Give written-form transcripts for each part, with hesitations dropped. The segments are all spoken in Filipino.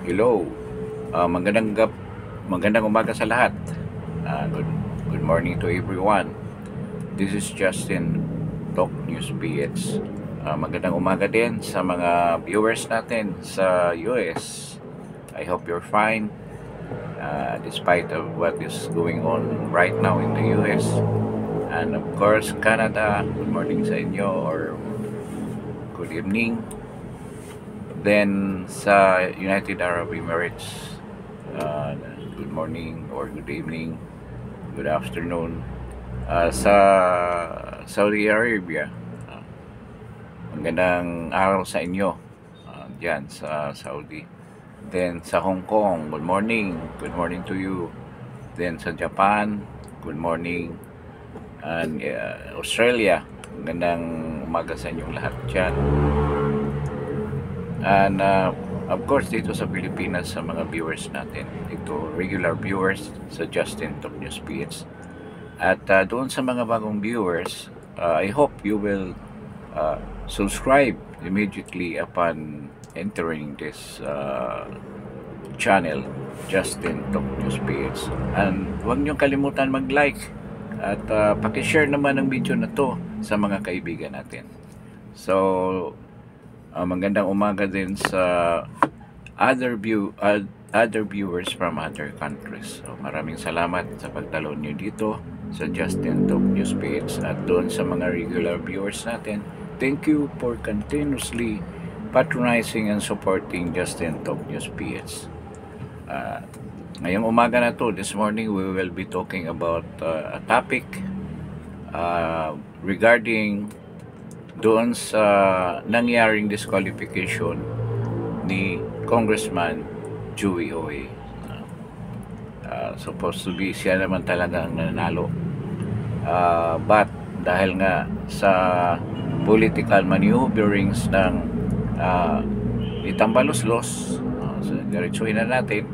Hello. Magandang umaga sa lahat. Good morning to everyone. This is Justin, Talk News PH. Magandang umaga din sa mga viewers natin sa US. I hope you're fine despite of what is going on right now in the US. And of course, Canada, good morning sa inyo or good evening. Then sa United Arab Emirates, good morning or good evening, good afternoon. Sa Saudi Arabia, magandang araw sa inyo dyan sa Saudi. Then sa Hong Kong, good morning to you. Then sa Japan, good morning. And Australia, magandang umaga sa inyong lahat dyan. And of course dito sa Pilipinas, sa mga viewers natin dito, regular viewers sa Justin Talk News PH. At doon sa mga bagong viewers, I hope you will subscribe immediately upon entering this channel, Justin Talk News PH. And huwag niyong kalimutan mag-like at pakishare naman ang video na to sa mga kaibigan natin. So magandang umaga din sa other viewers from other countries. So maraming salamat sa pagdalo niyo dito sa Justin Talk News PH. At doon sa mga regular viewers natin, thank you for continuously patronizing and supporting Justin Talk News PH. Ngayong umaga na to, this morning we will be talking about a topic regarding doon sa nangyaring disqualification ni Congressman Joey Oy. Supposed to be siya naman talaga ang nanalo, but dahil nga sa political maneuverings ng itambalos-los, so diretsuhin na natin,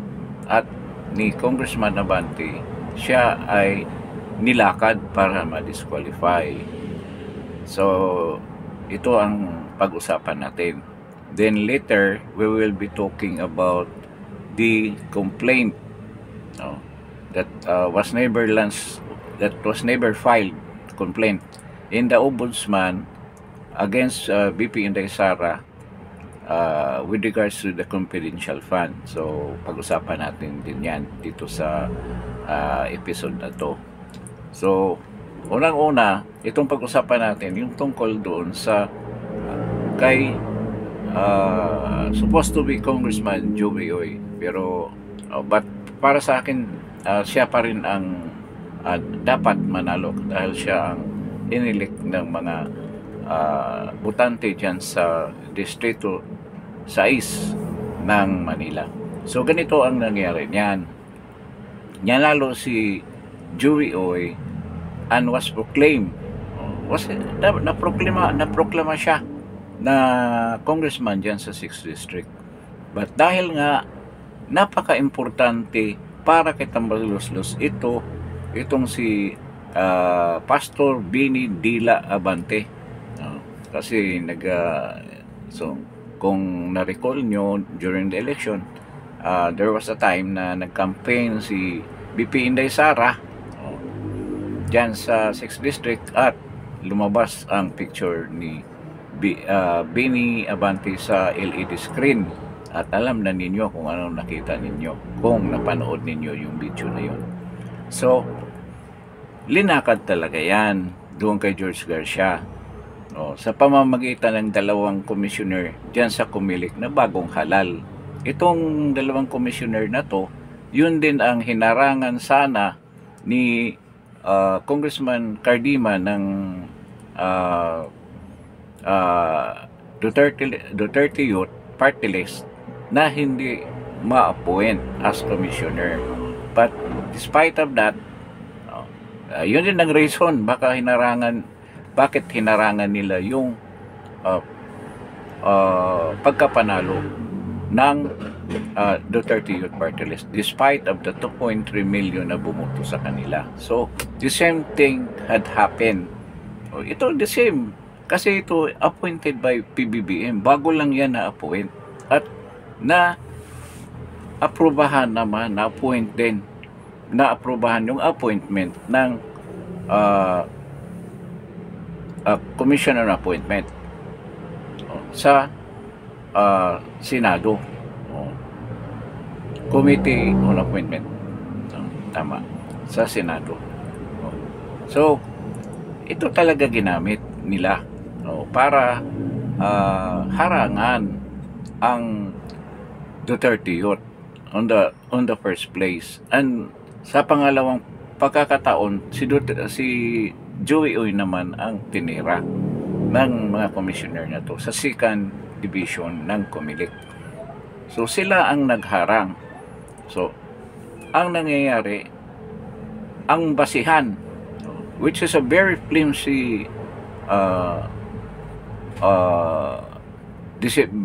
at ni Congressman Abante, siya ay nilakad para ma-disqualify. So ito ang pag-usapan natin. Then later we will be talking about the complaint that was never filed complaint in the Ombudsman against BP Inday Sara with regards to the confidential fund. So pag-usapan natin din yan dito sa episode na to. So unang-una, itong pag-usapan natin yung tungkol doon sa kay supposed to be Congressman Joey Oy, pero but para sa akin siya pa rin ang dapat manalo dahil siya ang inelect ng mga botante dyan sa distrito 6 ng Manila. So ganito ang nangyari niyan. Nanalo si Joey Oy and was proclaimed, naproklama siya na congressman dyan sa 6th District. But dahil nga napaka-importante para kay Tambaluslos itong si Pastor Bini Dila Abante, kasi so kung na-recall nyo during the election, there was a time na nag-campaign si BP Inday Sara dyan sa 6th District at lumabas ang picture ni Bini Abante sa LED screen, at alam na ninyo kung anong nakita ninyo kung napanood ninyo yung video na yun. So linakad talaga yan doon kay George Garcia sa pamamagitan ng dalawang commissioner dyan sa Comelec na bagong halal. Itong dalawang commissioner na to, yun din ang hinarangan sana ni Congressman Cardima ng Duterte Youth Party List na hindi ma-appoint as commissioner. But despite of that, yun din ang reason bakit hinarangan nila yung pagkapanalo ng Duterte Youth Party List despite of the 2.3 million na bumoto sa kanila. So the same thing had happened. Ito the same, kasi ito appointed by PBBM, bago lang yan na-appoint at na aprubahan naman, na-appoint din, na-aprubahan yung appointment ng commissioner appointment sa Senado. Committee on Appointment. Tama. Sa Senado. So, ito talaga ginamit nila para harangan ang Duterte Youth on the first place. And sa pangalawang pagkakataon, si Joey Uy naman ang tinira ng mga commissioner na to sa 2nd Division ng Comelec. So sila ang nagharang. So ang nangyayari, ang basihan, which is a very flimsy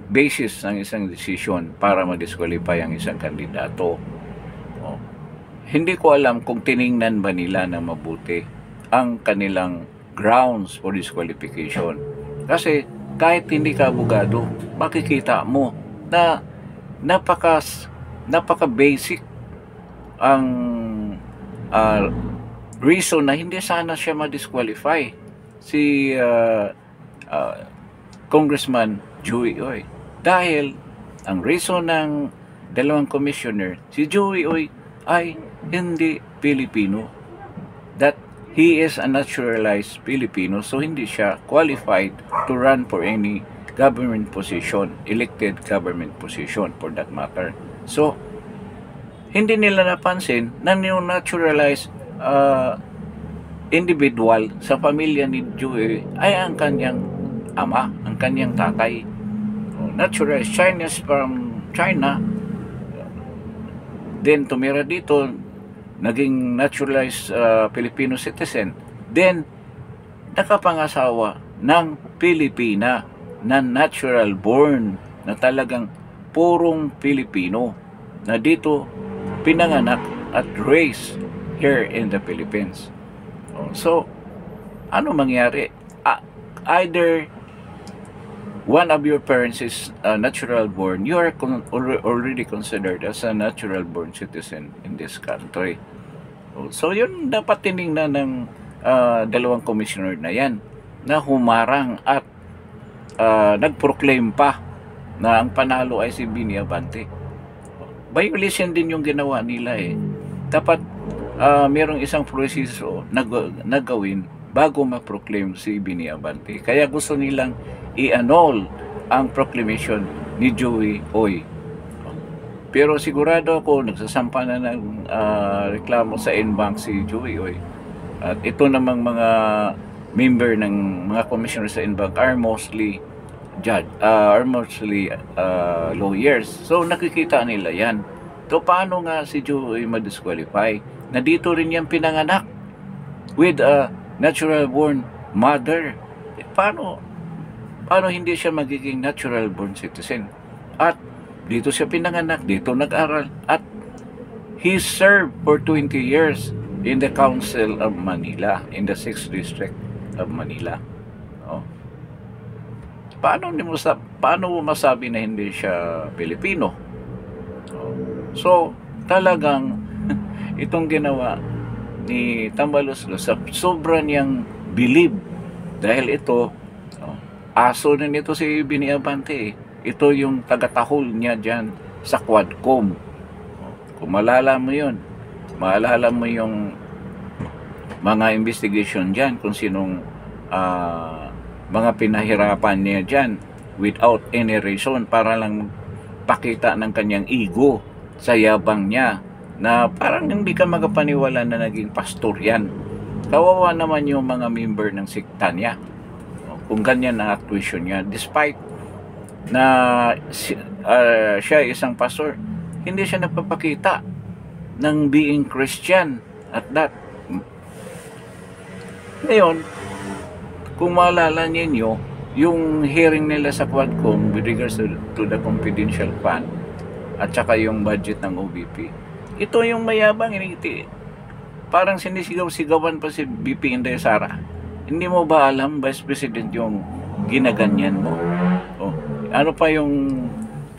basis ng isang decision para ma-disqualify ang isang kandidato. Hindi ko alam kung tiningnan ba nila na mabuti ang kanilang grounds for disqualification. Kasi kahit hindi ka abogado, makikita mo na napaka-basic ang reason na hindi sana siya ma-disqualify si Congressman Joey Uy. Dahil ang reason ng dalawang commissioner, si Joey Uy ay hindi Pilipino. That he is a naturalized Filipino, so hindi siya qualified to run for any government position, elected government position for that matter. So, hindi nila napansin na yung naturalized individual sa pamilya ni Joey ay ang kanyang ama, ang kanyang tatay. Naturalized Chinese from China, then tumira dito, naging naturalized Filipino citizen, then nakapangasawa ng Pilipina na natural born, na talagang purong Pilipino, na dito pinanganak at raised here in the Philippines. So, ano mangyari? Either one of your parents is natural born, you are already considered as a natural born citizen in this country. So yun dapat tinignan ng dalawang commissioner na yan, na humarang at nagproclaim pa na ang panalo ay si Bini Abante. Violation din yung ginawa nila eh. Dapat merong isang proseso na gawin bago ma-proclaim si Bini Abante. Kaya gusto nilang i-annul ang proclamation ni Joey Uy. Pero sigurado ako nagsasampa na ng reklamo sa NBank si Joey Uy. At ito namang mga member ng mga commissioner sa NBank are mostly lawyers. So nakikita nila yan. So paano nga si Joey ma-disqualify? Na dito rin yan pinanganak with a natural born mother. Paano hindi siya magiging natural born citizen? At dito siya pinanganak, dito nag-aral, at he served for 20 years in the Council of Manila, in the 6th District of Manila. Paano mo masabi na hindi siya Pilipino? So, talagang itong ginawa ni Tambaloslos, sobra niyang believe, dahil ito aso na nito si Bini Abante. Ito yung tagatahol niya dyan sa Quadcom. Kung maalala mo yun, maalala mo yung mga investigation dyan, kung sinong mga pinahirapan niya dyan without any reason, para lang pakita ng kanyang ego sa yabang niya, na parang hindi ka magapaniwala na naging pastor yan. Kawawa naman yung mga member ng sikta niya kung ganyan ang actuation niya, despite na siya isang pastor, hindi siya nagpapakita ng being Christian at that. Ngayon, kung maalala ninyo yung hearing nila sa Quadcom with regards to the confidential fund at saka yung budget ng OVP, ito yung mayabang, parang sinisigaw-sigawan pa si BP Inday Sara. Hindi mo ba alam, Vice President, yung ginaganyan mo? Ano pa yung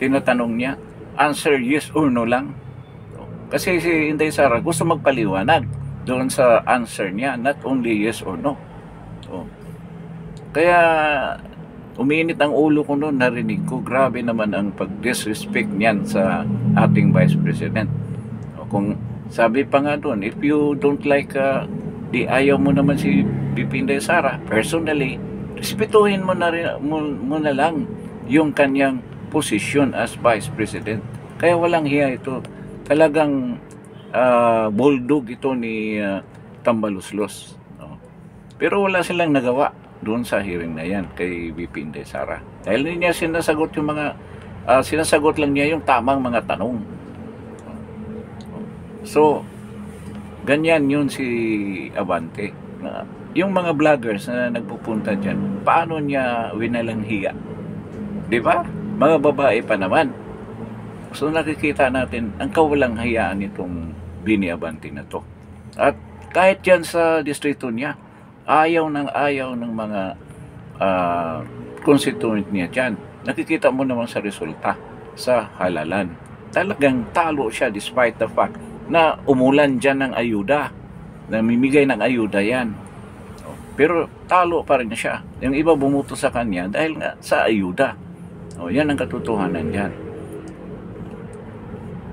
tinatanong niya? answer yes or no lang. Kasi si Inday Sara gusto magpaliwanag doon sa answer niya, not only yes or no. Kaya uminit ang ulo ko noon, narinig ko, grabe naman ang pag-disrespect niyan sa ating Vice President. Kung sabi pa nga doon, if you don't like, ayaw mo naman si VP Inday Sara, personally, respetuhin mo na, mo na lang yung kanyang posisyon as Vice President. Kaya walang hiya ito. Talagang bulldog ito ni Tambaluslos. Pero wala silang nagawa doon sa hearing na yan kay VP Inday Sara. Dahil hindi niya sinasagot yung mga, sinasagot lang niya yung tamang mga tanong. So, ganyan yun si Abante. Yung mga vloggers na nagpupunta dyan, paano niya winalang hiya? Diba? Mga babae pa naman. So nakikita natin ang kawalang hayaan nitong Bini Abante na to. At kahit yan sa distrito niya, ayaw ng mga constituent niya dyan. Nakikita mo naman sa resulta sa halalan. Talagang talo siya despite the fact na umulan dyan ng ayuda. Namimigay ng ayuda yan. Pero talo pa rin siya. Yung iba bumuto sa kanya dahil nga sa ayuda. Yan ang katotohanan dyan.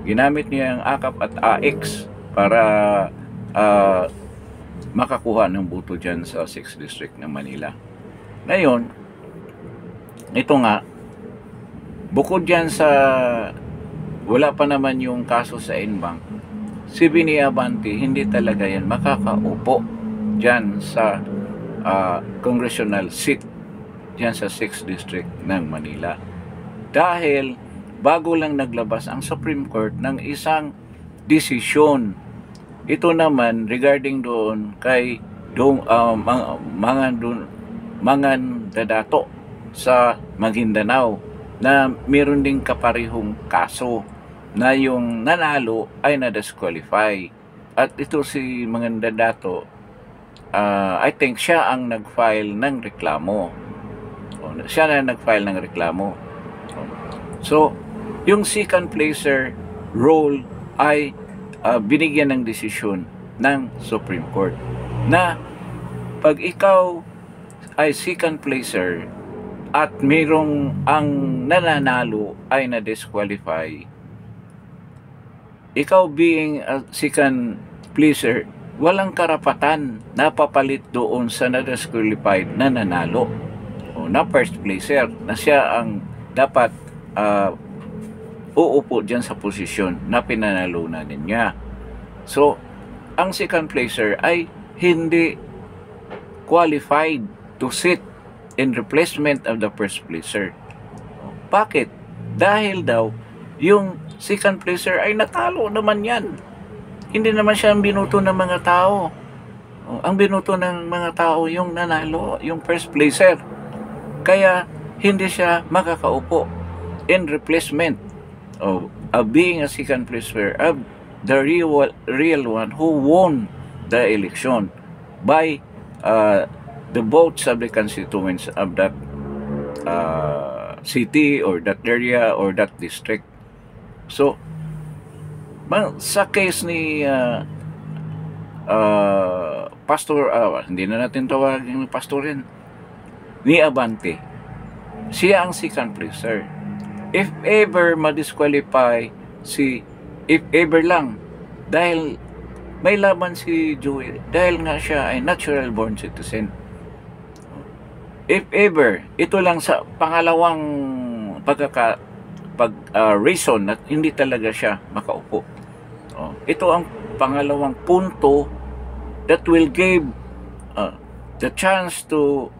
Ginamit niya ang AKAP at AX para makakuha ng boto dyan sa 6th District ng Manila. Ngayon, ito nga, bukod dyan sa wala pa naman yung kaso sa NBank, si Bini Abante hindi talaga yan makakaupo dyan sa congressional seat dyan sa 6th District ng Manila. Dahil bago lang naglabas ang Supreme Court ng isang desisyon. Ito naman regarding doon kay mga dadato sa Maguindanao na meron ding kaparehong kaso na yung nanalo ay na-disqualify. At ito si mga dadato, I think siya ang nag-file ng reklamo. Siya na nag-file ng reklamo. So, yung second placer role ay binigyan ng desisyon ng Supreme Court na pag ikaw ay second placer at mayroong ang nananalo ay na-disqualify, ikaw being a second placer, walang karapatan na papalit doon sa na-disqualified na nanalo o na first placer na siya ang dapat uupo dyan sa posisyon na pinanalunan niya. So, ang second placer ay hindi qualified to sit in replacement of the first placer. Bakit? Dahil daw, yung second placer ay natalo naman yan. Hindi naman siya ang binuto ng mga tao. Ang binuto ng mga tao yung nanalo, yung first placer. Kaya, hindi siya makakaupo in replacement of being a second placer of the real one who won the election by the votes of the constituents of that city or that area or that district. So, sa case ni Pastor, hindi na natin tawagin Pastor yan, ni Abante, siya ang second placer. If ever ma-disqualify if ever lang, dahil may laban si Joey, dahil nga siya ay natural born citizen. If ever, ito lang sa pangalawang reason na hindi talaga siya makaupo. Ito ang pangalawang punto that will give the chance to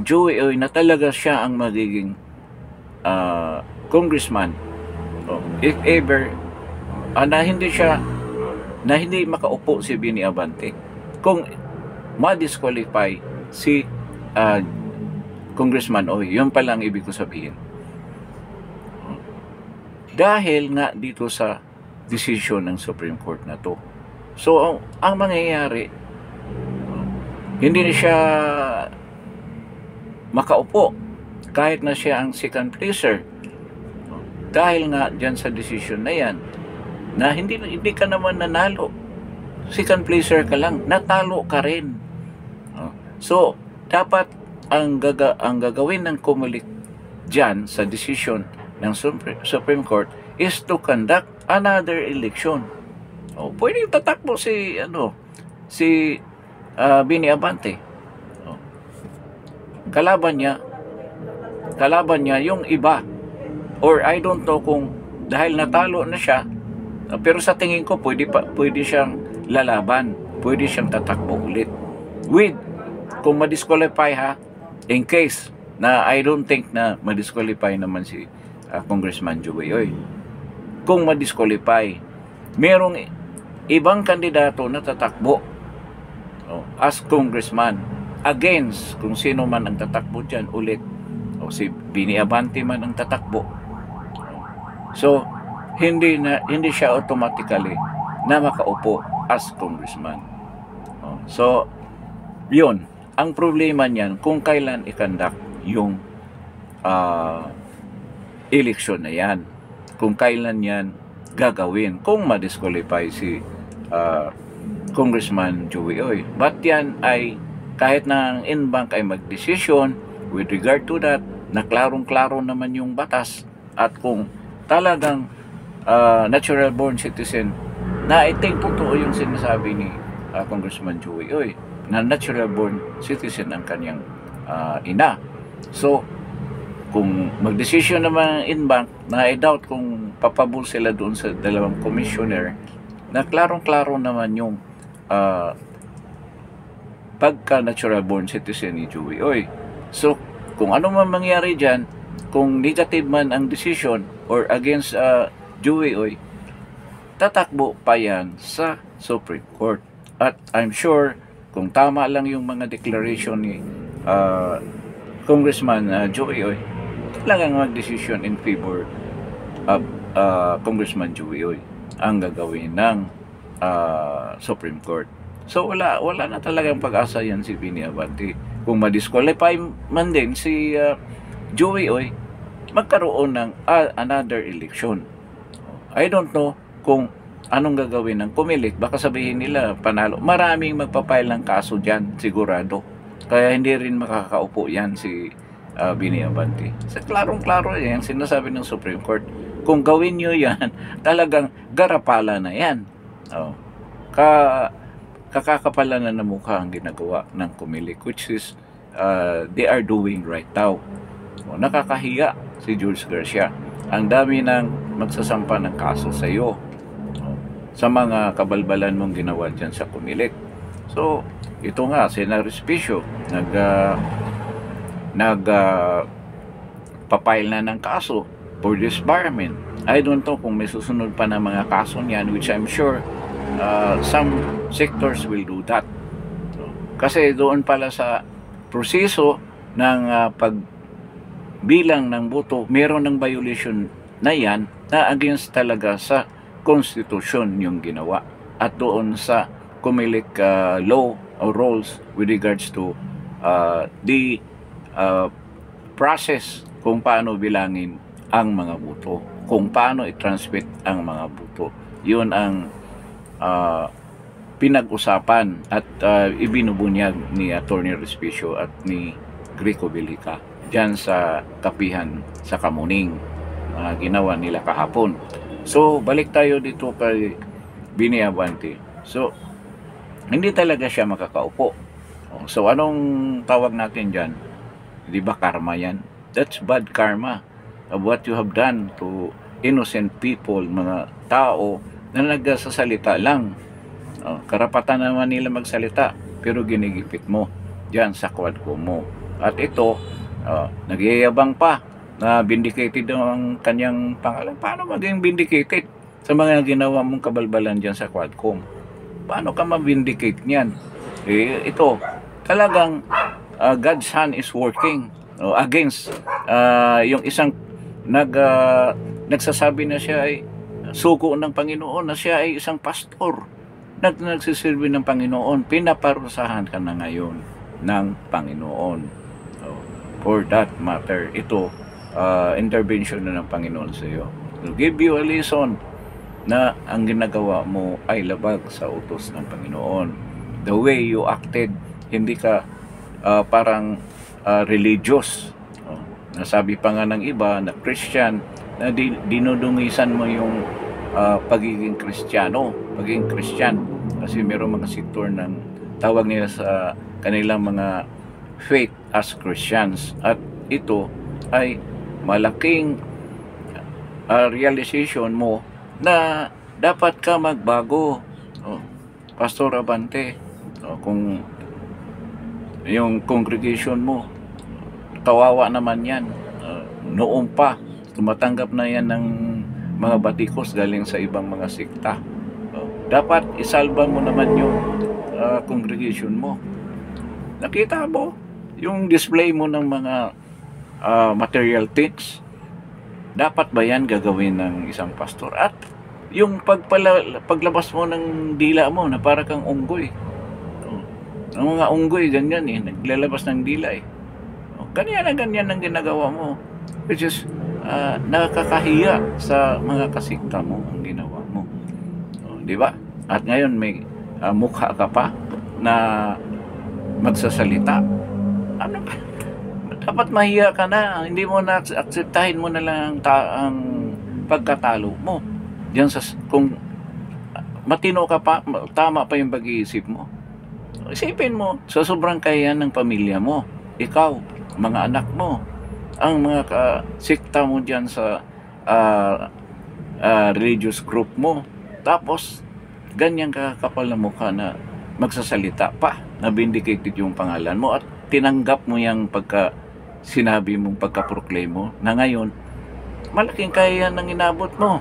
Joey na talaga siya ang magiging congressman. If ever na hindi makaupo si Bini Abante kung ma-disqualify si Congressman Oy, yun pala ang ibig ko sabihin. Dahil nga dito sa decision ng Supreme Court na to. So ang mangyayari, hindi na siya makaupo kahit na siya ang second placer. dahil nga dyan sa decision na yan, na hindi ka naman nanalo, second placer ka lang, natalo ka rin. So, dapat ang gagawin ng COMELEC dyan sa decision ng Supreme Court is to conduct another election. Pwede tatakbo si Bini Abante. Kalaban niya yung iba. Or I don't know kung dahil natalo na siya, pero sa tingin ko pwede siyang lalaban, pwede siyang tatakbo ulit. Kung ma-disqualify in case na I don't think na ma-disqualify naman si Congressman Joey Oy. Kung ma-disqualify, merong ibang kandidato na tatakbo as congressman against kung sino man ang tatakbo dyan ulit. Si Bini Abante man ang tatakbo. So, hindi siya automatically na makaupo as congressman. So, yun. Ang problema niyan kung kailan i-conduct yung election na yan. Kung kailan yan gagawin. Kung ma-disqualify si Congressman Joey Oy. But yan ay kahit na ang in-bank ay mag-decision with regard to that, na klarong-klaro naman yung batas, at kung talagang natural born citizen, na I think totoo yung sinasabi ni Congressman Joey Oy, na natural born citizen ang kanyang ina. So, kung mag-decision naman in-bank, na I doubt kung papabul sila doon sa dalawang commissioner, na klarong-klaro naman yung pagka-natural born citizen ni Joey Oy. So, kung ano man mangyari dyan, kung negative man ang decision or against Joey Oy, tatakbo pa yan sa Supreme Court. At I'm sure, kung tama lang yung mga declaration ni Congressman Joey Oy, talagang mag-decision in favor of Congressman Joey Oy ang gagawin ng Supreme Court. So wala na talagang pag-asa yan si Bini Abante. Kung ma-disqualify man din si Joey Oy, magkaroon ng another election. I don't know kung anong gagawin ng COMELEC. Baka sabihin nila panalo. Maraming magpapile ng kaso dyan, sigurado. Kaya hindi rin makakaupo yan si Bini Abante. Sa klarong-klaro yan, sinasabi ng Supreme Court. Kung gawin nyo yan, talagang garapala na yan. Kakakapala na mukha ang ginagawa ng COMELEC, which is they are doing right now. Nakakahiya si Jules Garcia. Ang dami ng magsasampa ng kaso sa iyo sa mga kabalbalan mong ginawa dyan sa COMELEC. So, ito nga, Senator Espicio, papile na ng kaso for disbarment. I don't know kung may susunod pa na mga kaso niyan, which I'm sure some sectors will do that. Kasi doon pala sa proseso ng pagbilang ng boto, meron ng violation na yan na against talaga sa Constitution yung ginawa. At doon sa COMELEC law or rules with regards to the process kung paano bilangin ang mga boto, kung paano i-transmit ang mga boto. Yun ang pinag-usapan at ibinubunyag ni Attorney Respicio at ni Greco Bilica dyan sa kapihan sa Kamuning, ginawa nila kahapon. So balik tayo dito kay Bini Abante. So hindi talaga siya makakaupo. So anong tawag natin dyan? Di ba karma yan? That's bad karma of what you have done to innocent people, mga tao na nagsasalita lang. Karapatan naman nila magsalita, pero ginigipit mo dyan sa Quadcom mo. At ito, nagyayabang pa na vindicated ang kanyang pangalan. Paano maging vindicated sa mga ginawa mong kabalbalan dyan sa Quadcom? Paano ka ma-vindicate niyan? Ito, talagang God's hand is working against yung isang nagsasabi na siya ay suko ng Panginoon, na siya ay isang pastor nagsisilbi ng Panginoon. Pinaparusahan ka na ngayon ng Panginoon. For that matter, ito intervention na ng Panginoon sa iyo. To give you a lesson na ang ginagawa mo ay labag sa utos ng Panginoon. The way you acted, hindi ka parang religious. Nasabi pa nga ng iba na Christian, na dinudungisan mo yung pagiging Kristiyano, pagiging Christian. Kasi mayroong mga sektor ng tawag nila sa kanilang mga faith as Christians. At ito ay malaking realization mo na dapat ka magbago. Pastor Abante, kung yung congregation mo, kawawa naman yan. Noon pa, tumatanggap na yan ng mga batikos galing sa ibang mga sekta. Dapat isalba mo naman yung congregation mo. Nakita mo yung display mo ng mga material things. Dapat ba yan gagawin ng isang pastor? At yung paglabas mo ng dila mo na para kang unggoy. Ang mga unggoy ganyan naglalabas ng dila ganyan ang ginagawa mo, which is nakakahiya sa mga kasikta mo ang ginawa mo. Di ba? At ngayon may mukha ka pa na magsasalita. Ano ba? Dapat mahiya ka na. Hindi mo na akseptahin mo na lang ang pagkatalo mo. Diyan kung matino ka pa, tama pa yung pag-iisip mo. Isipin mo, sa sobrang kaya ng pamilya mo, ikaw, mga anak mo, ang mga sikta mo dyan sa religious group mo. Tapos, ganyan ka kapal na mukha na magsasalita pa, na vindicated yung pangalan mo at tinanggap mo yung sinabi mong pagka-proclaim mo na ngayon malaking kaya ng inabot mo.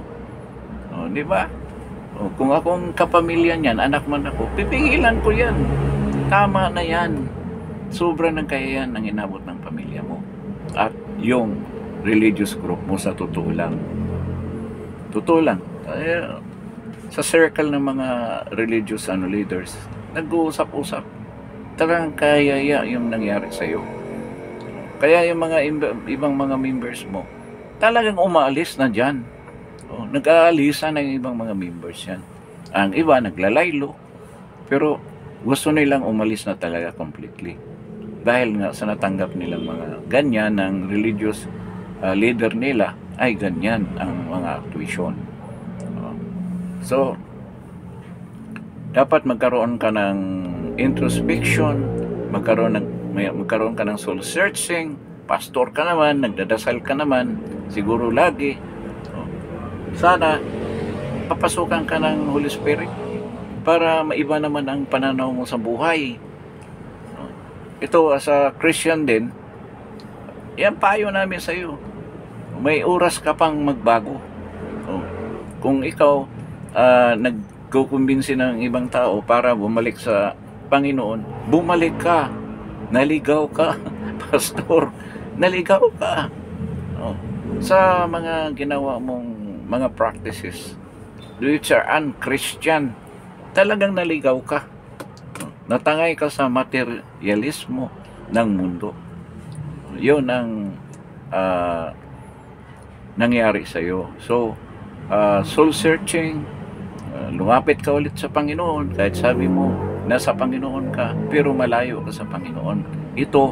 Di ba? Kung akong kapamilya niyan, anak man ako, pipigilan ko yan. Tama na yan. Sobra ng kaya yan ng inabot ng pamilya mo at yung religious group mo. Sa totoo lang, sa circle ng mga religious leaders, nag-uusap-usap, talagang kaya yung nangyari sa iyo. Kaya yung mga ibang mga members mo talagang umaalis na dyan. Nag-aalisa na yung ibang mga members yan. Ang iba naglalaylo, pero gusto nilang umalis na talaga completely dahil nga sa natanggap nilang mga ganyan ng religious leader nila ay ganyan ang mga actuation. So dapat magkaroon ka ng introspection, magkaroon ka ng soul searching. Pastor ka naman, nagdadasal ka naman, siguro lagi. Sana papasukan ka ng Holy Spirit para maiba naman ang pananaw mo sa buhay. Ito as a Christian din, yan payo namin sa iyo. May oras ka pang magbago. Kung ikaw nagkukumbinsi ng ibang tao para bumalik sa Panginoon, bumalik ka. Naligaw ka, pastor. Naligaw ka sa mga ginawa mong mga practices which are un-Christian. Talagang naligaw ka. Natangay ka sa materialismo ng mundo. Yun ang nangyari sa iyo. So soul searching, lumapit ka ulit sa Panginoon. Kahit sabi mo nasa Panginoon ka, pero malayo ka sa Panginoon. Ito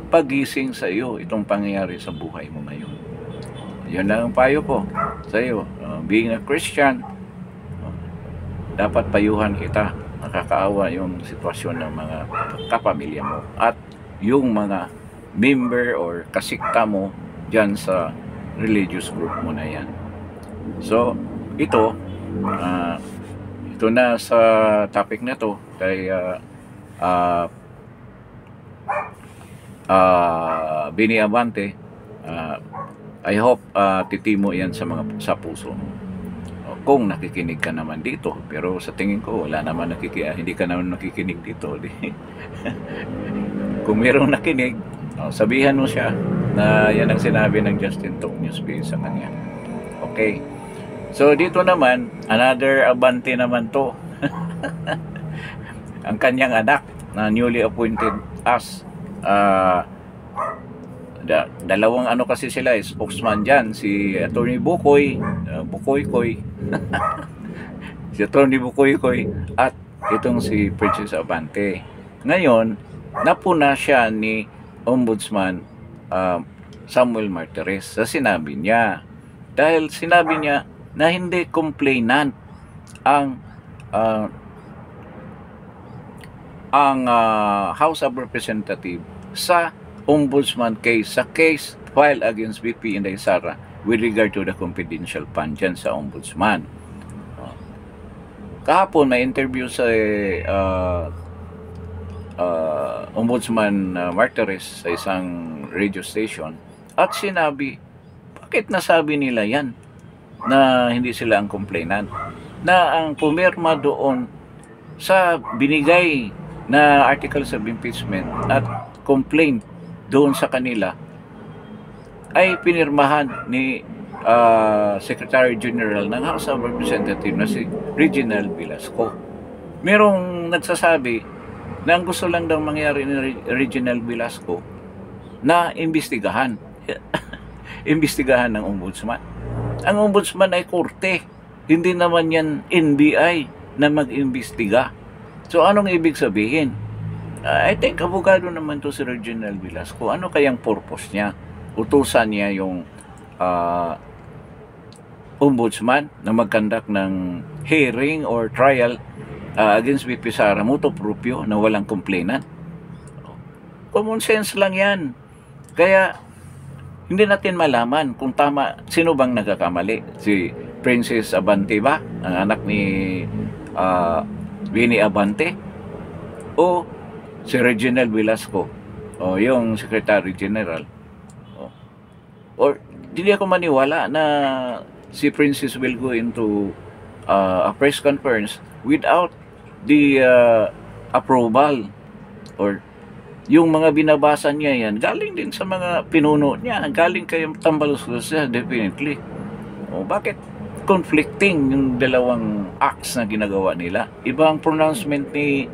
pagising sa iyo, itong pangyayari sa buhay mo ngayon. Yan lang ang payo ko sa iyo. Being a Christian, dapat payuhan kita. Nakakaawa yung sitwasyon ng mga kapamilya mo at yung mga member or kasikta mo dyan sa religious group mo na yan. So ito na sa topic na to kay Bini Abante. I hope titimo yan sa puso mo. Kung nakikinig ka naman dito, pero sa tingin ko wala naman hindi ka naman nakikinig dito. Kung mayroong nakinig, sabihan mo siya na yan ang sinabi ng Justin Talk News sa kanya. Okay. So dito naman, another Abante naman to. Ang kanyang anak na newly appointed as Dalawang ano kasi sila, spokesman dyan, si Attorney Bukoy, Bukoy-koy, si Attorney Bukoy-koy, at itong si Princess Abante. Ngayon, napuna siya ni Ombudsman Samuel Martires sa sinabi niya. Dahil sinabi niya na hindi complainant ang House of Representatives sa Ombudsman case, sa case filed against VP Inday Sara with regard to the confidential fund dyan sa Ombudsman. Kahapon may interview sa Ombudsman Martires sa isang radio station at sinabi, bakit nasabi nila yan na hindi sila ang complainant, na ang pumirma doon sa binigay na articles of impeachment at complaint doon sa kanila ay pinirmahan ni Secretary General ng House of Representatives na si Reginald Velasco. Merong nagsasabi na ang gusto lang daw mangyari ni Reginald Velasco na imbestigahan imbestigahan ng ombudsman. Ang ombudsman ay korte, hindi naman yan NBI na mag-imbestiga. So anong ibig sabihin? I think abogado naman to si Reginald Velasco. Ano kayang purpose niya? Utusan niya yung ombudsman na mag-conduct ng hearing or trial against VP Sara motu proprio na walang complainant. Common sense lang yan. Kaya hindi natin malaman kung tama, sino bang nagkakamali. Si Princess Abante ba? Ang anak ni Winnie Abante? O si Reginald Velasco? O yung Secretary General? Or hindi ako maniwala na si Princess will go into a press conference without the approval or yung mga binabasa niya yan, galing din sa mga pinuno niya, galing kay Tambaluslos siya, definitely. O bakit conflicting yung dalawang acts na ginagawa nila? Iba ang pronouncement ni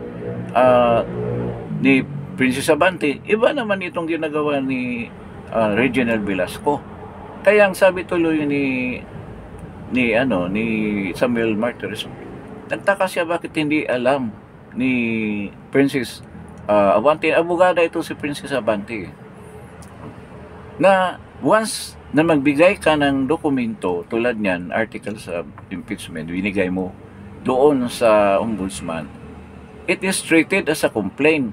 Princess Abante, iba naman itong ginagawa ni Reginald Velasco. Kaya ang sabi tuloy ni Samuel Martires, nagtaka siya bakit hindi alam ni Princess Abante. Abogada ito si Princess Abante, na once na magbigay ka ng dokumento tulad niyan, articles of impeachment, binigay mo doon sa ombudsman, it is treated as a complaint.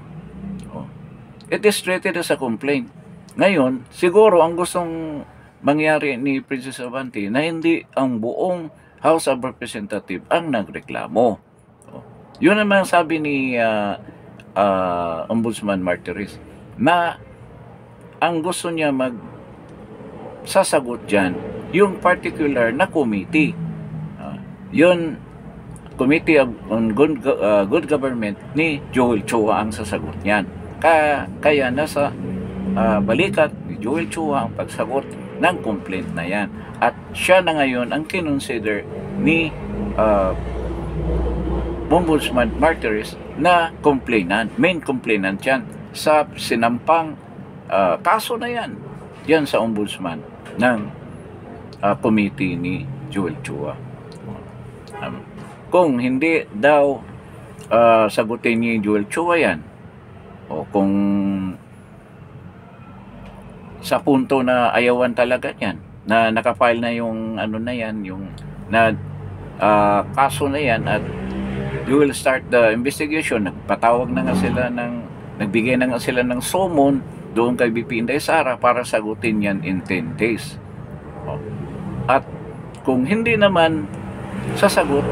It is treated as a complaint. Ngayon, siguro ang gustong mangyari ni Princess Abante na hindi ang buong House of Representatives ang nagreklamo. Yun naman sabi ni Ombudsman Martires, na ang gusto niya sasagot dyan yung particular na committee, yun Committee on Good Government ni Joel Chua ang sasagot niyan. Kaya nasa balikat ni Joel Chua ang pagsagot ng complaint na yan, at siya na ngayon ang kinonsider ni Ombudsman Martires na complainant, main complainant yan sa sinampang kaso na yan sa ombudsman ng committee ni Joel Chua. Kung hindi daw sagutin ni Joel Chua yan, o kung sa punto na ayawan talaga yan, na nakafile na yung ano na yan, yung kaso na yan, at you will start the investigation. Nagpatawag na nga sila nagbigay na nga sila ng summon doon kay VP Inday Sara para sagutin yan in 10 days. At kung hindi naman sasagot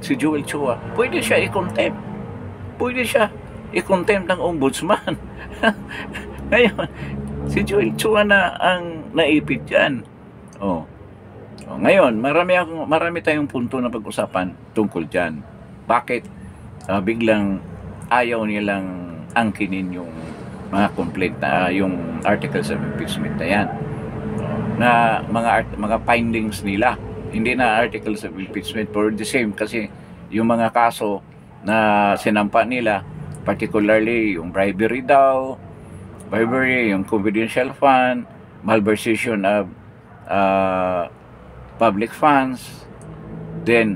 si Joel Chua, pwede siya i-contempt. Pwede siya i-contempt ng ombudsman. Ngayon, si Joel Chua na ang naipit dyan. Ngayon, marami tayong punto na pag-usapan tungkol dyan. Bakit biglang ayaw nilang angkinin yung mga complaint na yung articles of impeachment na yan, na mga findings nila, hindi na articles of impeachment for the same, kasi yung mga kaso na sinampa nila, particularly yung bribery daw, bribery, yung confidential fund, malversation of public funds, then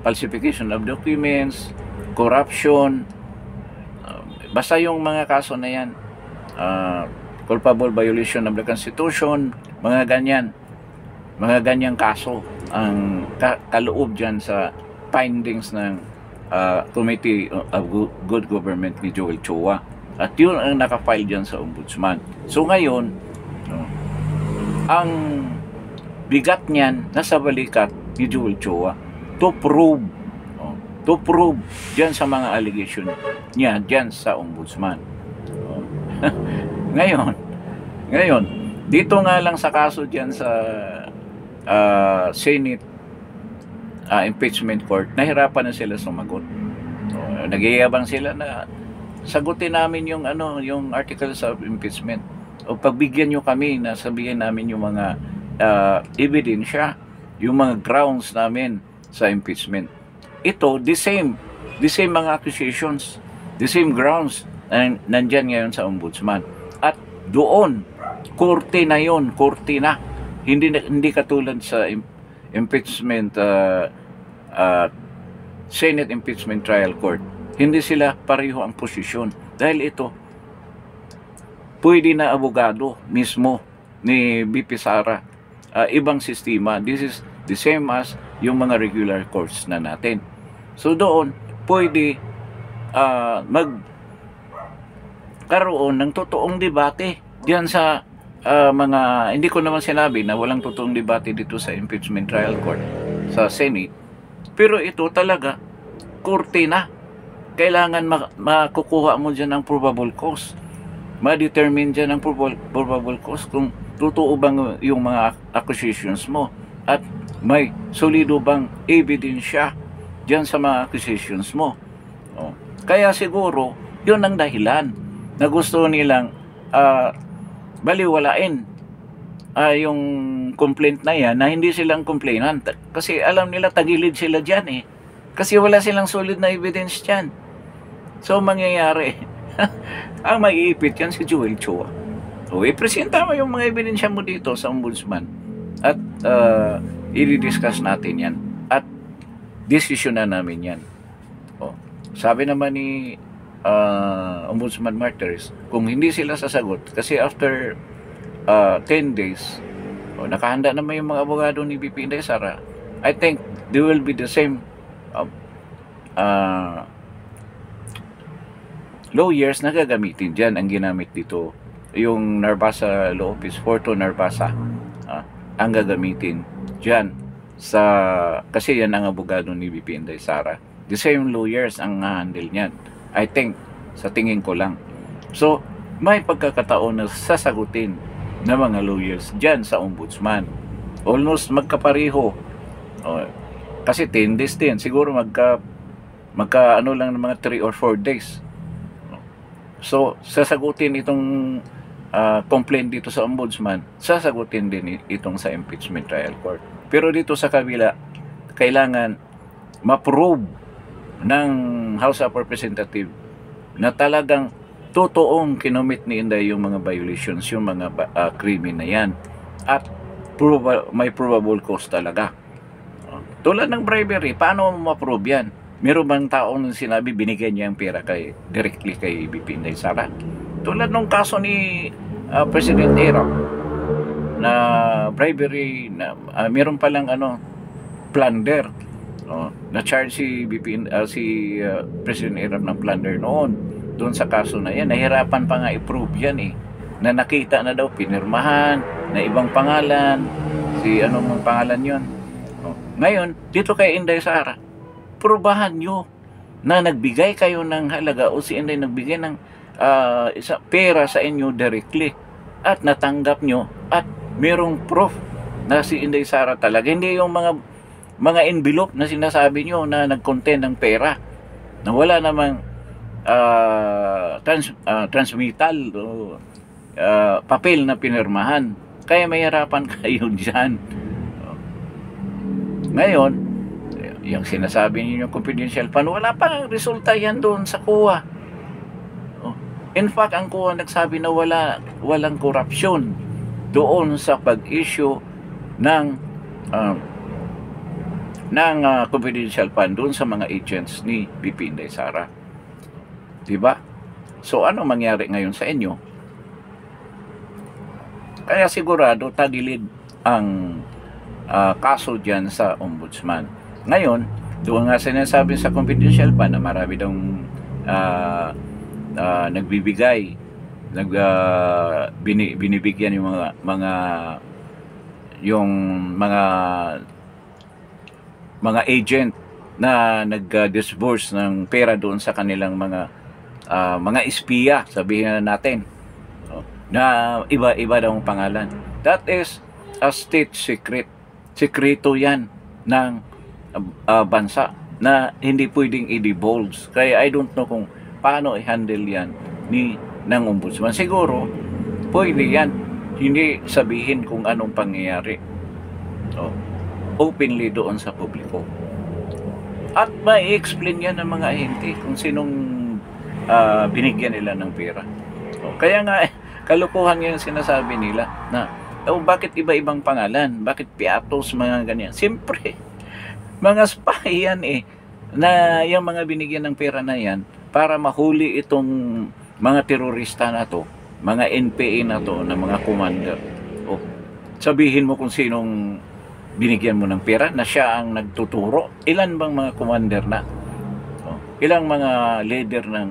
falsification of documents, corruption, basta yung mga kaso na yan, culpable violation of the Constitution, mga ganyang kaso ang kaloob dyan sa findings ng Committee of Good Government ni Joel Chua. At yun ang nakafile dyan sa Ombudsman. So ngayon, ang bigat niyan nasa balikat ni Joel Chua to prove dyan sa mga allegation niya dyan sa Ombudsman. Ngayon, dito nga lang sa kaso dyan sa Senate Impeachment Court, nahirapan na sila sumagot. Nagyayabang sila na sagutin namin yung articles of impeachment. O pagbigyan nyo kami na sabihin namin yung mga ebidensya, yung mga grounds namin sa impeachment. Ito, the same mga accusations, the same grounds na nandyan ngayon sa Ombudsman. At doon, korte na yon, korte na. Hindi katulad sa impeachment Senate Impeachment Trial Court. Hindi sila pareho ang posisyon. Dahil ito, pwede na abogado mismo ni BP Sara. Ibang sistema. This is the same as yung mga regular courts na natin. So doon, pwede magkaroon ng totoong debate diyan sa mga, hindi ko naman sinabi na walang totoong debate dito sa Impeachment Trial Court sa Senate. Pero ito talaga, korte na. Kailangan makukuha mo dyan ang probable cause. Ma-determine dyan ang probable cause kung totoo bang yung mga accusations mo at may solido bang ebidensya dyan sa mga accusations mo. Kaya siguro, yun ang dahilan na gusto nilang baliwalain yung complaint na yan, na hindi silang complainant. Kasi alam nila tagilid sila dyan eh. Kasi wala silang solid na evidence dyan. So, mangyayari, ang maiipit yan si Joel Chua. O, ipresenta mo yung mga ebidensya mo dito sa Ombudsman. At i-discuss natin yan. At desisyon na namin yan. O, sabi naman ni Ombudsman Martires, kung hindi sila sasagot, kasi after 10 days, nakahanda naman yung mga abogado ni BP Inday Sara, I think they will be the same lawyers na gagamitin dyan. Ang ginamit dito, yung Narbasa Law Office, Forto Narbasa, ang gagamitin dyan sa, kasi yan ang abogado ni BP Inday Sara. The same lawyers ang handle niyan, I think, sa tingin ko lang. So, may pagkakataon na sasagutin ng mga lawyers dyan sa Ombudsman. Almost magkapareho. Kasi 10 days din. Siguro magka ano lang ng mga 3 or 4 days. So, sasagutin itong complaint dito sa Ombudsman, sasagutin din itong sa Impeachment Trial Court. Pero dito sa kabila, kailangan ma-prove ng House of Representatives na talagang totoong kinomit ni Inday yung mga violations, yung mga krimen na yan. At may probable cause talaga. Tulad ng bribery, paano mo ma-prove yan? Meron bang taong sinabi binigyan niya ang pera directly kay BP Inday Sara? Tulad ng kaso ni President Erap na bribery, na meron palang plunder. Na charge si President Erap ng plunder noon doon sa kaso na yan. Nahirapan pa nga i-prove yan eh, na nakita na daw pinirmahan na ibang pangalan, si mong pangalan yon. Ngayon dito kay Inday Sara, prubahan nyo na nagbigay kayo ng halaga o si Inday nagbigay ng pera sa inyo directly at natanggap nyo at merong proof na si Inday Sara talaga, hindi yung mga envelope na sinasabi nyo na nag-contain ng pera na wala namang transmittal o papel na pinirmahan. Kaya may harapan kayo dyan. Ngayon, yung sinasabi niyo confidential fund, wala pa ng resulta yan doon sa COA. In fact, ang COA nagsabi na walang korupsyon doon sa pag-issue ng uh, confidential fund doon sa mga agents ni BP Inday Sara. Diba? So, ano mangyari ngayon sa inyo? Kaya sigurado tagilid ang kaso dyan sa ombudsman. Ngayon, doon nga sinasabi sa confidential fund na marami daw nagbibigay, binibigyan yung mga agent na nag-disburse ng pera doon sa kanilang mga espiya, sabihin na natin, na iba-iba daw ang pangalan. That is a state secret. Sekreto yan ng bansa na hindi pwedeng i-divulge. Kaya I don't know kung paano i-handle yan ng ombudsman. Siguro pwede yan, hindi sabihin kung anong pangyayari openly doon sa publiko, at may explain yan ng mga ahente kung sinong binigyan nila ng pera. Kaya nga kalukuhan yung sinasabi nila na bakit iba-ibang pangalan, bakit Piatos, mga ganyan. Siyempre mga spy yan na yung mga binigyan ng pera na yan para mahuli itong mga terorista na to, mga NPA na to, na mga commander. Sabihin mo kung sinong binigyan mo ng pera na siya ang nagtuturo. Ilan bang mga commander na? Ilang mga leader ng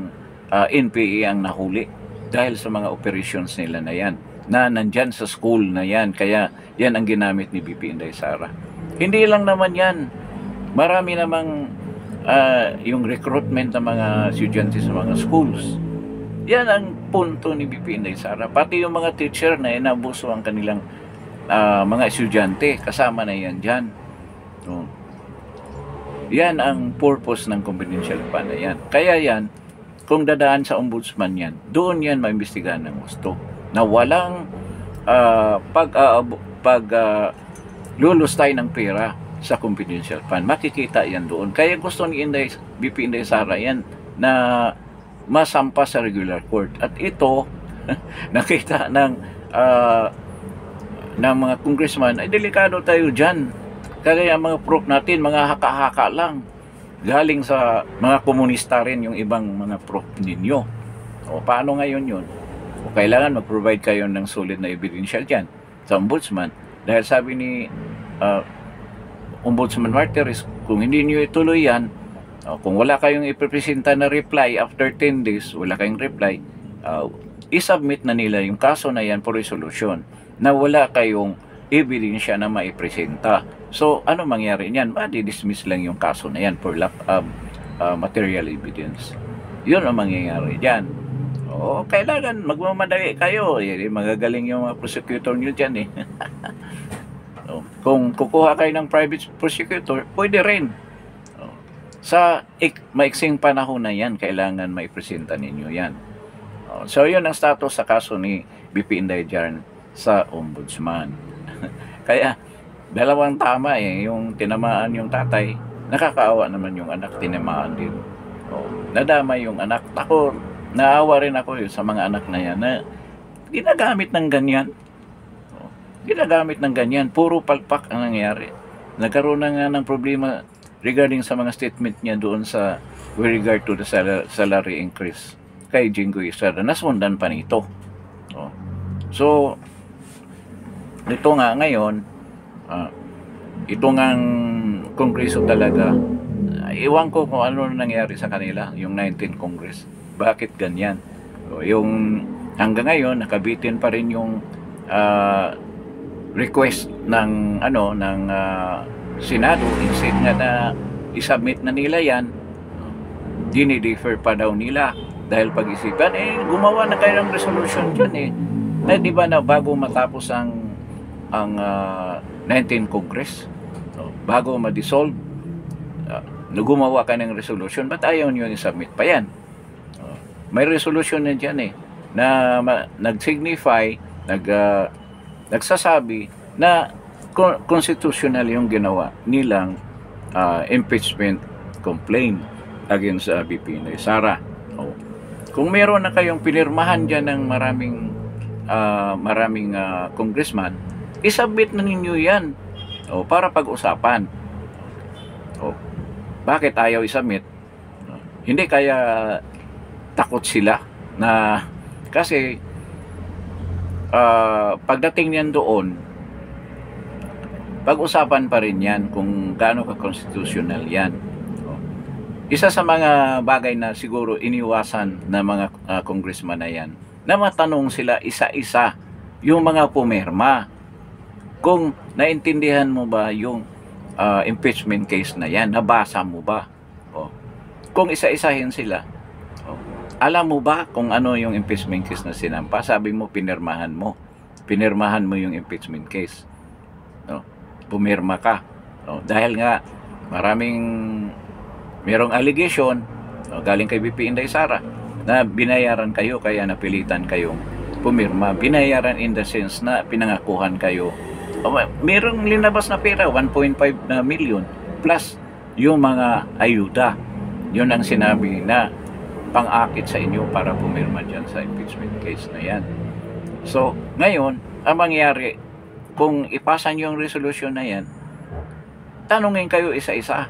NPA ang nahuli dahil sa mga operations nila na yan, na nandyan sa school na yan. Kaya yan ang ginamit ni BP Inday Sara. Hindi lang naman yan. Marami namang yung recruitment ng mga estudyante sa mga schools. Yan ang punto ni BP Inday Sara. Pati yung mga teacher na inabuso ang kanilang mga estudyante, kasama na yan dyan. Yan ang purpose ng confidential fund na yan. Kaya yan, kung dadaan sa ombudsman yan, doon yan maimbestigahan ng gusto. Na walang lulustay ng pera sa confidential fund. Makikita yan doon. Kaya gusto ni BP Inday Sara yan na masampa sa regular court. At ito, nakita ng mga congressman, ay delikado tayo dyan. Kaya mga proof natin, mga haka-haka lang. Galing sa mga komunista rin yung ibang mga proof ninyo. Paano ngayon yun? Kailangan mag-provide kayo ng solid na ebidensya dyan sa ombudsman. Dahil sabi ni Ombudsman Martires, kung hindi nyo ituloy yan, kung wala kayong ipipresenta na reply after 10 days, wala kayong reply, isubmit na nila yung kaso na yan for resolution, na wala kayong ebidensya na maipresenta. So, ano mangyari niyan? Madi-dismiss lang yung kaso na yan for lack of material evidence. Yun ang mangyayari dyan. Kailangan magmamadali kayo. Magagaling yung mga prosecutor nyo dyan Kung kukuha kayo ng private prosecutor, pwede rin. Sa maiksing panahon na yan, kailangan maipresenta ninyo yan. So, yun ang status sa kaso ni BP Inday dyan sa ombudsman. Kaya dalawang tama yung tinamaan yung tatay, nakakaawa naman yung anak, tinamaan din. Nadamay yung anak. Ako, naawa rin ako sa mga anak na yan na ginagamit ng ganyan. Ginagamit ng ganyan, puro palpak ang nangyari. Nagkaroon na nga ng problema regarding sa mga statement niya doon sa with regard to the salary increase kay Jinggoy Estrada. Nasundan pa nito. So, ito nga ngayon, ito ngang kongreso talaga, iwan ko kung ano nangyari sa kanila, yung 19th Congress. Bakit ganyan? Yung hanggang ngayon, nakabitin pa rin yung request ng Senado, instead nga na isubmit na nila yan, dinidefer pa daw nila dahil pag-isipan, gumawa na kayo ng resolution dyan na di ba na bago matapos ang 19th Congress, bago ma-dissolve, gumawa ka ng resolution, ba't ayaw nyo i-submit pa yan? May resolution na dyan na nag-signify, nagsasabi na constitutional yung ginawa nilang impeachment complaint against BP Inday Sara. Kung meron na kayong pinirmahan dyan ng maraming congressman, isubmit na ninyo yan para pag-usapan. Bakit ayaw isubmit? Hindi kaya takot sila na kasi pagdating niyan doon, pag-usapan pa rin yan kung gaano ka-constitutional yan. Isa sa mga bagay na siguro iniwasan ng mga congressman na yan, na matanong sila isa-isa yung mga pumirma. Kung naintindihan mo ba yung impeachment case na yan, nabasa mo ba? Kung isa-isahin sila, alam mo ba kung ano yung impeachment case na sinampa? Sabi mo, pinirmahan mo yung impeachment case. Pumirma ka. Dahil nga, merong allegation galing kay BP Inday Sara na binayaran kayo kaya napilitan kayong pumirma. Binayaran in the sense na pinangakuhan kayo. Merong linabas na pera, 1.5 na million plus yung mga ayuda. Yun ang sinabi na pang-akit sa inyo para pumirma dyan sa impeachment case na yan. So, ngayon, ang mangyari, kung ipasa nyo yung resolution na yan, tanungin kayo isa-isa.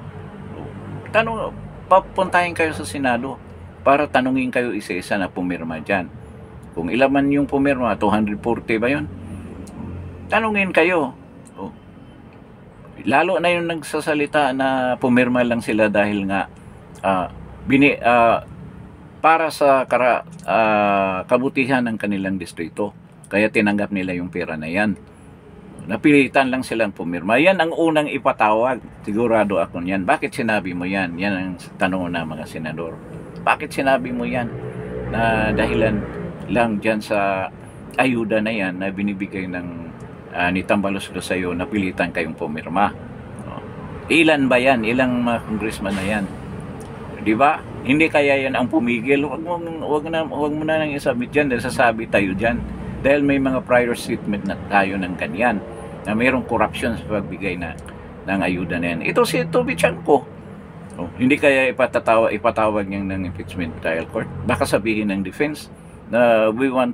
Papuntahin kayo sa Senado para tanungin kayo isa-isa na pumirma dyan. Kung ilan man yung pumirma, 240 ba yun? Tanungin kayo. Lalo na yung nagsasalita na pumirma lang sila dahil nga para sa kabutihan ng kanilang distrito. Kaya tinanggap nila yung pera na yan. Napilitan lang silang pumirma. Yan ang unang ipatawag. Sigurado ako niyan. Bakit sinabi mo yan? Yan ang tanong ng mga senador. Bakit sinabi mo yan? Na dahilan lang dyan sa ayuda na yan na binibigay ng ni Tambalos do sa'yo, napilitan kayong pumirma. Ilan ba yan? Ilang mga congressman na yan? Di ba? Hindi kaya yan ang pumigil. Wag mo na nang isubmit dyan dahil sasabi tayo dyan. Dahil may mga prior statement na tayo ng ganyan na mayroong corruption sa pagbigay ng ayuda na yan. Ito si Toby Chanko. Hindi kaya ipatawag niya ng impeachment trial court. Baka sabihin ng defense na we will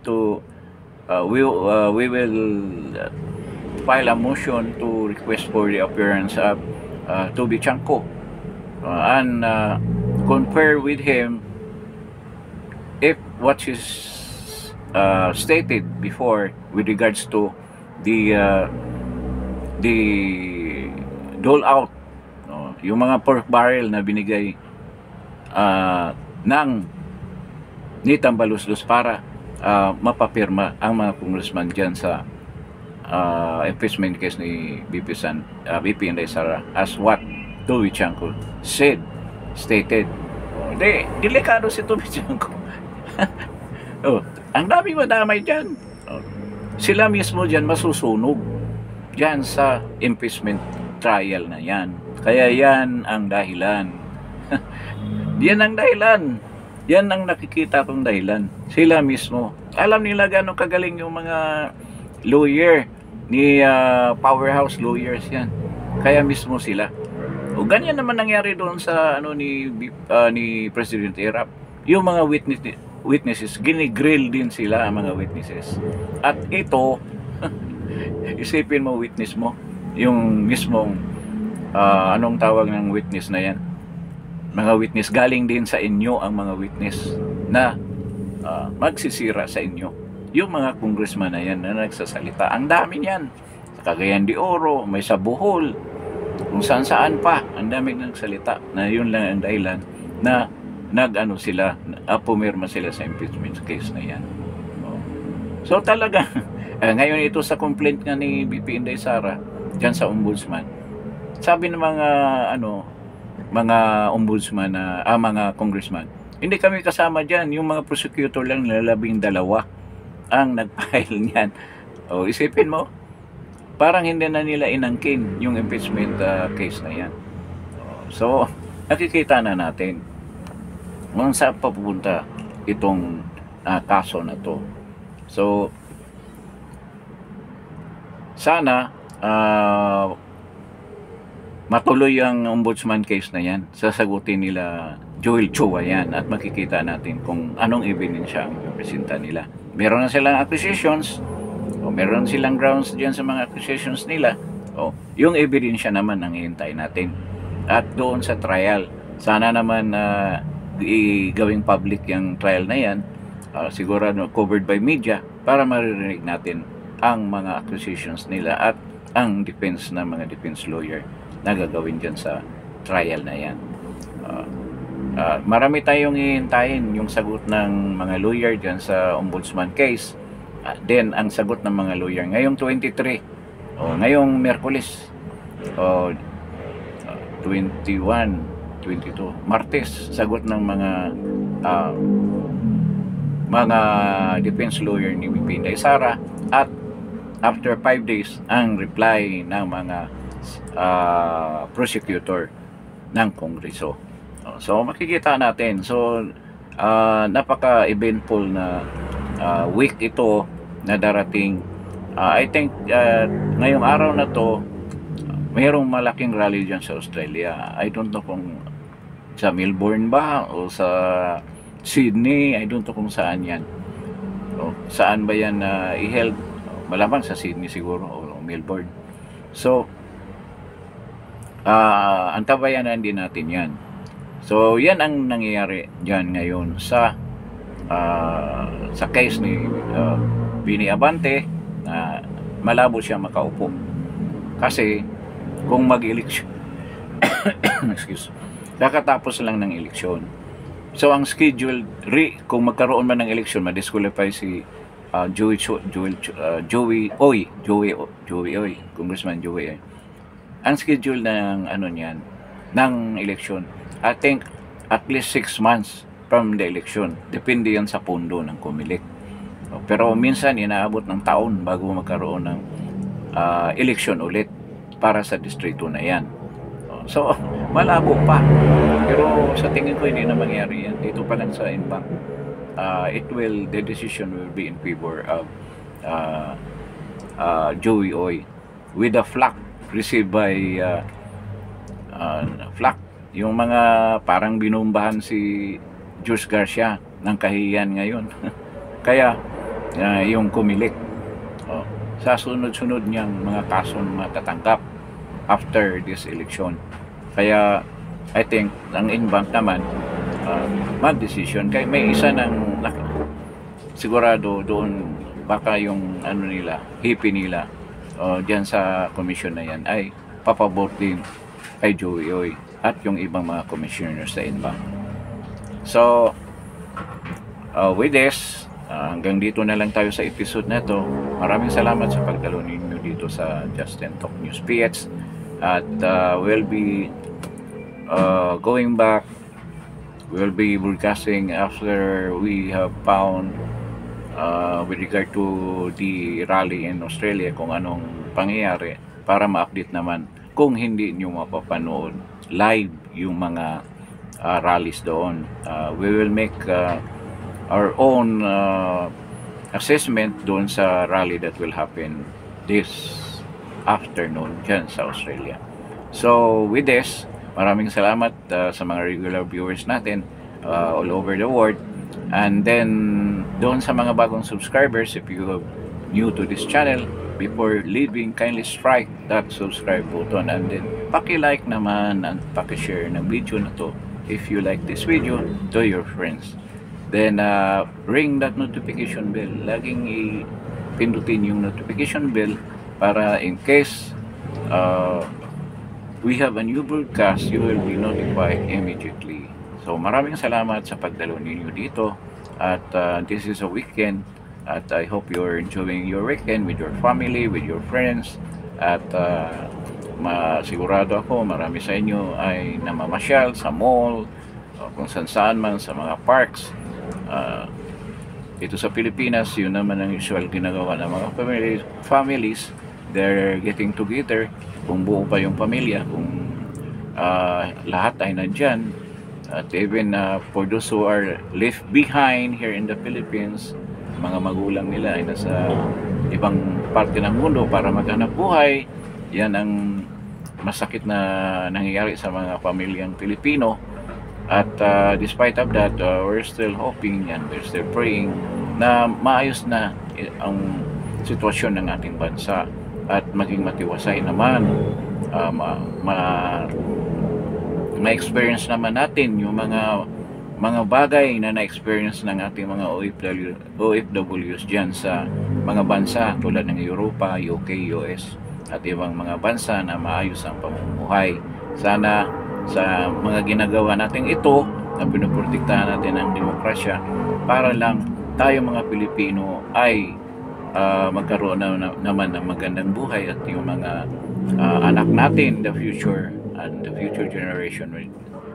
file a motion to request for the appearance of Toby Chanko and compare with him if what is stated before with regards to the dole out, yung mga pork barrel na binigay ng ni Tambaluslos para mapapirma ang mga congressman dyan sa impeachment case ni BP Inday Sara as what Toby Chanko stated. Delikado si Toby Chanko. Ang dami madamay dyan. Sila mismo dyan masusunog dyan sa impeachment trial na yan. Kaya yan ang dahilan. Yan ang dahilan. Yan ang nakikita kong dahilan. Sila mismo. Alam nila gano'ng kagaling yung mga lawyer ni powerhouse lawyers yan. Kaya mismo sila. Ganyan naman nangyari doon sa ni President Erap. Yung mga witnesses, ginigrill din sila ang mga witnesses. At ito, isipin mo witness mo, yung mismong anong tawag ng witness na yan? Mga witness, galing din sa inyo ang mga witness na magsisira sa inyo. Yung mga congressman na yan na nagsasalita, ang dami niyan. Sa Cagayan de Oro, may sa Bohol, kung saan-saan pa, ang dami nagsalita na yun lang ang dahilan na pumirma sila sa impeachment case na yan. So talaga, ngayon ito sa complaint nga ni BP Inday Sara dyan sa ombudsman, sabi ng mga ombudsman mga congressman, hindi kami kasama dyan, yung mga prosecutor lang, 12 ang nag-file niyan. Isipin mo, parang hindi na nila inangkin yung impeachment case na yan. So nakikita na natin kung saan papupunta itong kaso na to. So sana matuloy ang ombudsman case na yan. Sasagutin nila Joel Chua yan, at makikita natin kung anong ebidensya ang presenta nila. Meron na silang accusations, o meron silang grounds diyan sa mga accusations nila, o yung ebidensya naman ang hihintay natin. At doon sa trial, sana naman gawing public yung trial na yan, siguro covered by media, para maririnig natin ang mga accusations nila at ang defense ng mga defense lawyer na gagawin dyan sa trial na yan. Marami tayong hihintayin yung sagot ng mga lawyer dyan sa ombudsman case. Then ang sagot ng mga lawyer ngayong 23 o ngayong Miyerkules o 21, 22 Martes, sagot ng mga defense lawyer ni Pinday Sara, at after 5 days ang reply ng mga prosecutor ng Kongreso. So makikita natin. So napaka-eventful na week ito na darating. I think ngayong araw na to mayroong malaking rally dyan sa Australia. I don't know kung sa Melbourne ba o sa Sydney. I don't know kung saan yan. Saan ba yan i-held? Malamang sa Sydney siguro o Melbourne. So antabayanan din natin yan. So yan ang nangyayari dyan ngayon sa case ni Bini Abante, na malabo siya makaupo kasi kung mag-eleksyon excuse, kakatapos lang ng eleksyon. So ang schedule kung magkaroon man ng eleksyon, ma-disqualify si Joey Oy, Congressman Joey Oy. Ang schedule ng niyan ng eleksyon, I think at least 6 months from the election. Depende yan sa pondo ng COMELEC. Pero minsan inaabot ng taon bago magkaroon ng eleksyon ulit para sa distrito na yan. So malabo pa. Pero sa tingin ko hindi na mangyari yan. Dito pa lang sa Inbank, the decision will be in favor of Joey Oy, with a flack received by flack. Yung mga parang binumbahan si Jose Garcia ng kahihiyan ngayon. Kaya yung COMELEC sa sunod-sunod niyang mga kasong matatanggap after this election. Kaya I think ang Inbank naman mag-decision. Kaya may isa ng sigurado doon, baka yung hippie nila diyan sa commission na yan ay papabot din kay Joey Oy at yung ibang mga commissioners sa Inbank. So with this, hanggang dito na lang tayo sa episode na to. Maraming salamat sa pagdalo ninyo dito sa Justin Talk News PH, at we'll be going back. We'll be broadcasting after we have found with regard to the rally in Australia kung anong pangyayari, para ma-update naman kung hindi nyo mapapanood live yung mga rallies doon. We will make our own assessment doon sa rally that will happen this afternoon dyan sa Australia. So with this, maraming salamat sa mga regular viewers natin all over the world. And then doon sa mga bagong subscribers, if you are new to this channel, before leaving, kindly strike that subscribe button, and then paki-like naman and paki-share ng video na to if you like this video to your friends. Then ring that notification bell. Laging pindutin yung notification bell para in case we have a new broadcast, you will be notified immediately. So maraming salamat sa pagdalo ninyo dito, at this is a weekend, at I hope you're enjoying your weekend with your family, with your friends, at sigurado ako marami sa inyo ay namamasyal sa mall, kung saan man, sa mga parks. Ito sa Pilipinas, yun naman ang usual ginagawa ng mga families. They're getting together, kung buo pa yung pamilya, kung lahat ay nandyan. At even for those who are left behind here in the Philippines, mga magulang nila ay nasa ibang parte ng mundo para maghanap buhay. Yan ang masakit na nangyayari sa mga pamilyang Pilipino. At despite of that, we're still hoping and we're still praying na maayos na ang sitwasyon ng ating bansa at maging matiwasay naman, ma-experience naman natin yung mga bagay na na-experience ng ating mga OFWs dyan sa mga bansa tulad ng Europa, UK, US at ibang mga bansa na maayos ang pamumuhay. Sana sa mga ginagawa natin ito na pinuprotektahan natin ang demokrasya para lang tayo mga Pilipino ay magkaroon naman ng magandang buhay at yung mga anak natin, the future and the future generation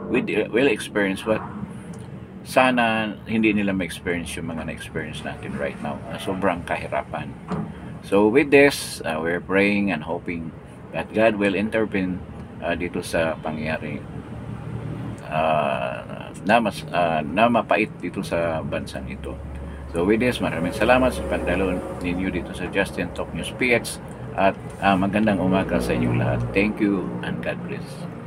will experience what sana hindi nila ma-experience yung mga na-experience natin right now na sobrang kahirapan. So with this, we're praying and hoping that God will intervene dito sa pangyayari na mapait dito sa bansang ito. So with this, maraming salamat sa pagdalo ninyo dito sa Justin Talk News PX at magandang umaga sa inyong lahat. Thank you and God bless.